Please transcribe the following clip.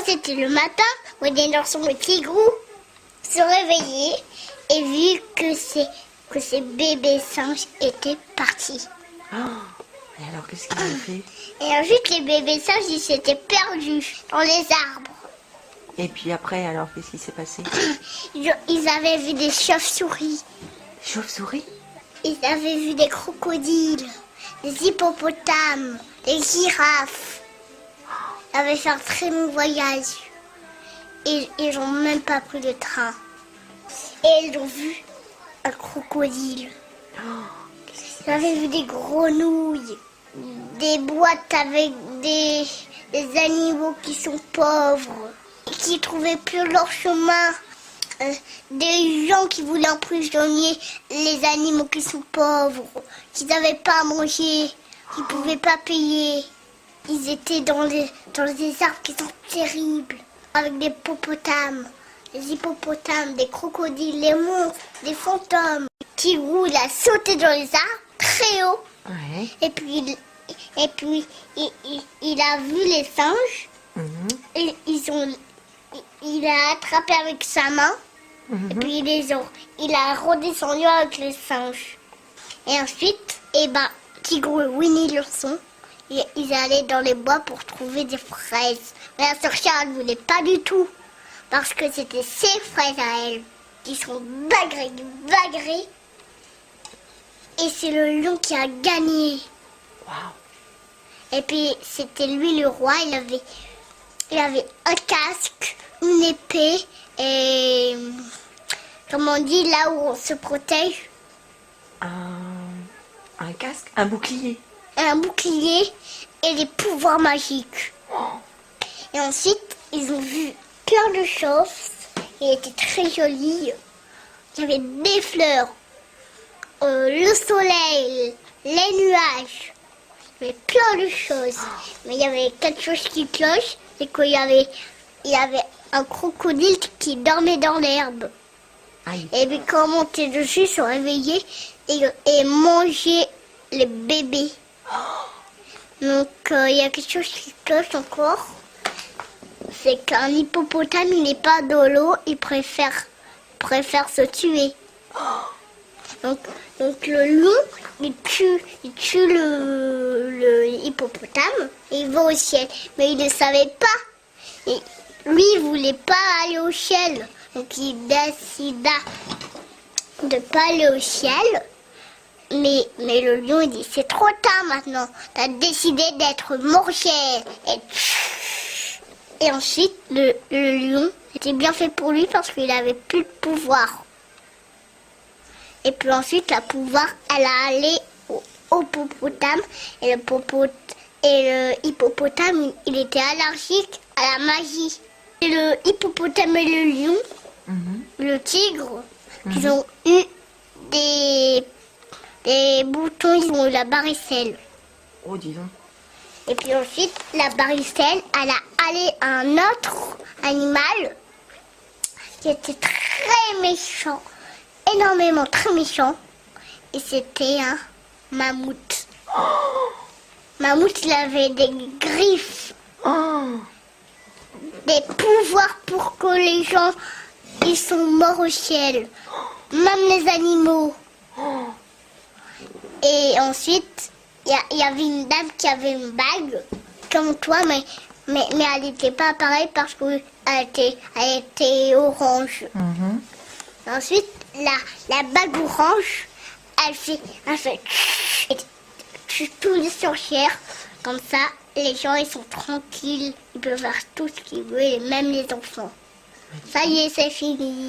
C'était le matin, Winnie l'ourson et Tigrou se réveillaient et vu que ces bébés singes étaient partis. Oh, et alors, qu'est-ce qu'ils ont fait? Et ensuite, les bébés singes, ils s'étaient perdus dans les arbres. Et puis après, alors, qu'est-ce qui s'est passé? Ils avaient vu des chauves-souris. Chauve-souris? Ils avaient vu des crocodiles, des hippopotames, des girafes. Ils avaient fait un très long voyage. Et ils n'ont même pas pris le train. Et ils ont vu un crocodile. Ils avaient vu des grenouilles, des boîtes avec des animaux qui sont pauvres, qui ne trouvaient plus leur chemin. Des gens qui voulaient emprisonner les animaux qui sont pauvres, qui n'avaient pas à manger, qui ne pouvaient pas payer. Ils étaient dans des arbres qui sont terribles, avec des hippopotames, des crocodiles, des monstres, des fantômes. Tigrou, il a sauté dans les arbres, très haut. Ouais. Et puis il a vu les singes. Et il a attrapé avec sa main. Et puis il a redescendu avec les singes. Et ensuite, Tigrou et Winnie l'ourson, ils allaient dans les bois pour trouver des fraises. Mais la sœur Charles ne voulait pas du tout. Parce que c'était ses fraises à elle qui sont bagrées. Et c'est le lion qui a gagné. Wow. Et puis c'était lui le roi. Il avait un casque, une épée et, comme on dit, là où on se protège. Un casque, un bouclier. Un bouclier et des pouvoirs magiques. Et ensuite, ils ont vu plein de choses. Il était très joli. Il y avait des fleurs, le soleil, les nuages. Il y avait plein de choses. Mais il y avait quelque chose qui cloche. C'est qu'il y avait un crocodile qui dormait dans l'herbe. Aïe. Et puis quand on montait dessus, ils se réveillaient et mangeaient les bébés. Donc il y a quelque chose qui cloche encore. C'est qu'un hippopotame, il n'est pas dans l'eau, il préfère se tuer. Donc le lion, il tue le hippopotame et il va au ciel. Mais il ne savait pas. Et lui, il ne voulait pas aller au ciel. Donc il décida de ne pas aller au ciel. Mais le lion, il dit, c'est trop tard maintenant. Tu as décidé d'être mangé. Et ensuite, le lion, c'était bien fait pour lui parce qu'il n'avait plus de pouvoir. Et puis ensuite, la pouvoir, elle a allé au hippopotame. Et le hippopotame, il était allergique à la magie. Et le hippopotame et le lion, le tigre, ils ont eu des boutons, ils ont eu la varicelle. Oh, dis donc. Et puis ensuite, la varicelle, elle a allé à un autre animal qui était très méchant. Énormément très méchant, et c'était un mammouth. Mammouth, il avait des griffes, des pouvoirs pour que les gens ils sont morts au ciel, même les animaux. Et ensuite, il y avait une dame qui avait une bague comme toi, mais elle n'était pas pareille parce qu'elle était orange. Ensuite, la bague orange, elle fait tous les sorcières. Comme ça, les gens, ils sont tranquilles. Ils peuvent faire tout ce qu'ils veulent, et même les enfants. Ça y est, c'est fini.